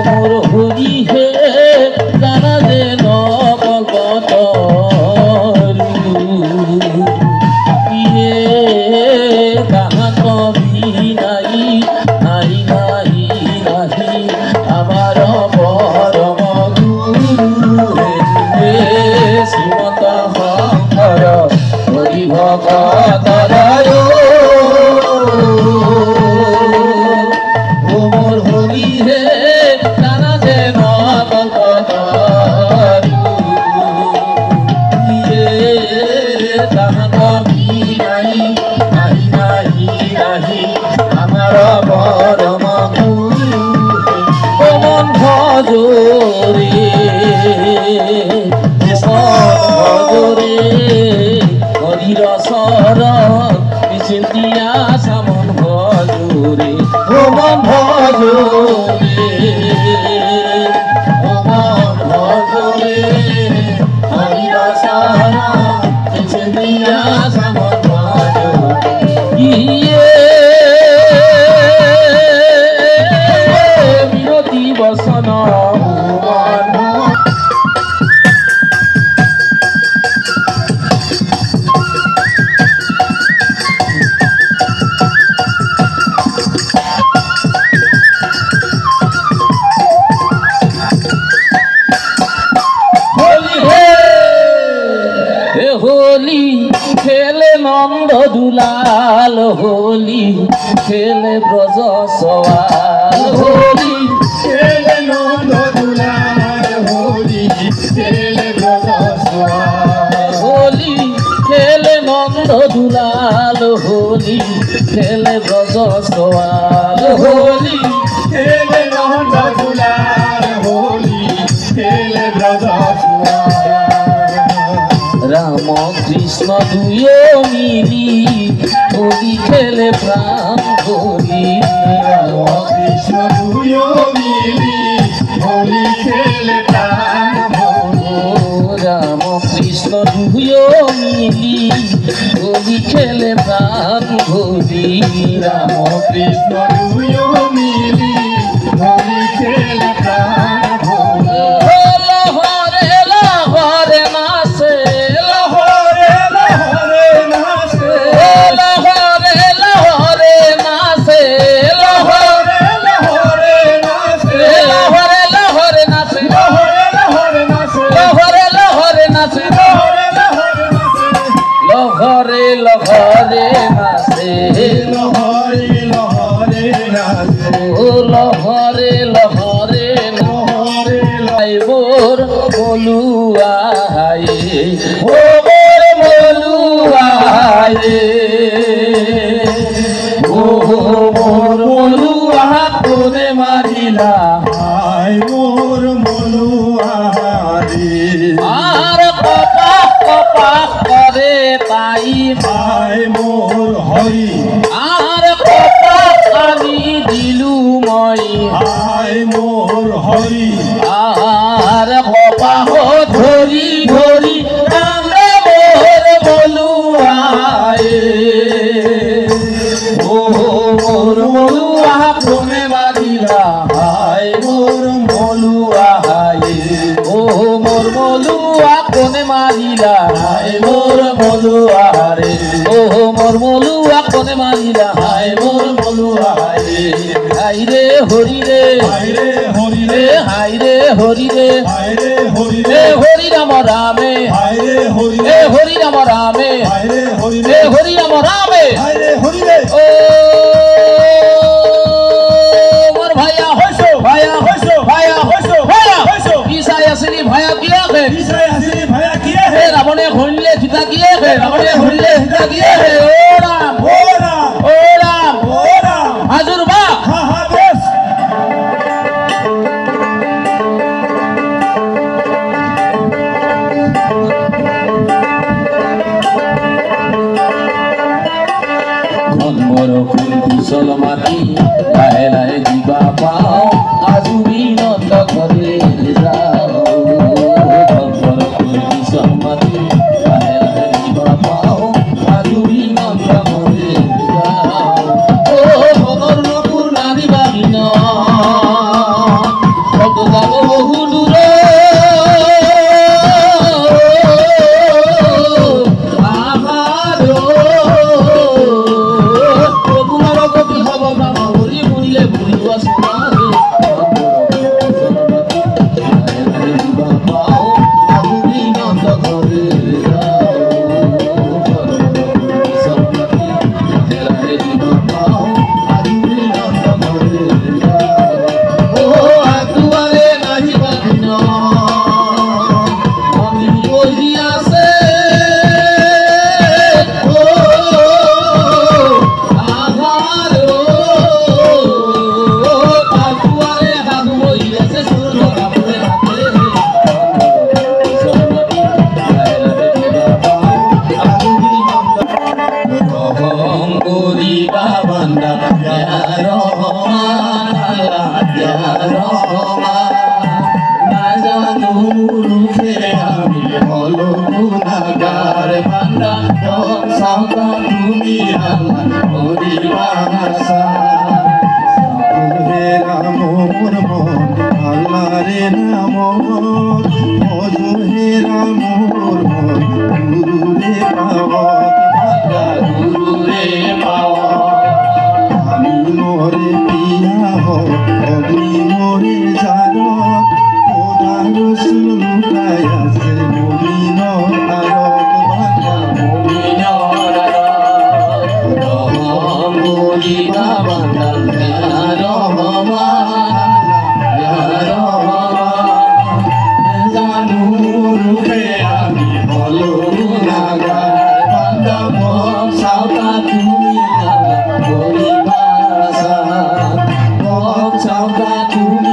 মোর হরি হে জানা যে নবগত ইয়ে কাহা কবি নাই নাই নাই নাহি আমার পরম গুরু হে শ্রীমত শংকর হরি ভগত রায় মোর হরি হে জানা যে নবগত কাহা কবি নাই নাই নাহি নাহি আমার পরম গুরু পবন ভজরে ভজরে হরির শরণ চিন্তিয়া সামন ভজরে পবন ভজরে পবন ভজরে হরির শরণ চিন্তিয়া সামন ভজরে ইয়ে বিরতি বসন होली खेले नंद दुलाल होली खेले ब्रज सवाल होली खेले नंद दुलाल होली खेले ब्रज सवाल होली खेले नंद दुलाल होली खेले ब्रज सवाल होली खेले नंद दुलाल होली खेले ब्रज सवाल राम कृष्ण दुयो मिली होली खेले प्राण होली राम कृष्ण दुयो मिली होली खेले प्राण होली राम कृष्ण दुयो मिली होली खेले प्राण होली राम कृष्ण दुयो मिली होली खेले प्राण होली लहरे लहरे नाचे लहरे लहरे नाचे लहरे लहरे नाचे लहरे लहरे नाचे लहरे लहरे नाचे लहरे लहरे नाचे लहरे लहरे नाचे लहरे लहरे नाचे लहरे लहरे नाचे लहरे लहरे नाचे ओ लहरे लहरे लहरे नाचे मोर बोलुआए ओ मोर बोलुआए ओ मोर बोलुआ कोने मारिला आय मोर मनुआरी আর কপা কপা করে তাই आय मोर हरि আর কপা আমি দিলু মই आय मोर हरि আর কপা হো ধরি ধরি আমরা মোর বলুয়ায় ও মোর বলুয়া কোনে বাঁধিলা হায় মোর বলুয়া হায় ও মোর বলুয়া কোনে মারিলা হায় মোর বলুয়া রে ও মোর বলুয়া কোনে মারিলা হায় মোর বলুয়া রে হাই রে হরি রে आय रे हरि রে रे হাই রে হরি রে आय रे हरि রে रे হরি রাম রামে आय रे हरि রে रे হরি রাম রামে आय रे हरि রে रे হরি রাম রামে आय रे हरि रे ও মোর ভাইয়া হইছো ভাইয়া হইছো ভাইয়া হইছো ভাইয়া হইছো ঈশাই আসলি ভাইয়া কিয়া হে ইসরাই হাসিনি ভাইয়া কিয়ে হে হে রাবণে হইলে সীতা কিয়ে হে রাবণে হইলে সীতা কিয়ে হে ও রাম ও রাম ও রাম ও রাম হাজুর বা হা হা বেশ ঘনমর ফুল বিশল মাটি লাহে লাহে দিবা পাও আজুবি নন্দ ঘরে যাও ঘনমর ফুল বিশল মাটি লাহে লাহে দিবা পাও আজুবি রহমান না জানো রূপে আমি হলো গুনাহগার বান্দা সাউতা তুমি আমার পরিবাসা হে রাম মোর মন আল্লাহ রে নাম মজু হে রাম মোর মন গুরু রে পাওয়াত গুরু রে পাওয়া আমি মোরে পিয়া হো অগ্নি মোরে জান খোদা রসুল লুকায় আছে মুমিন আরত বান্দা তুমি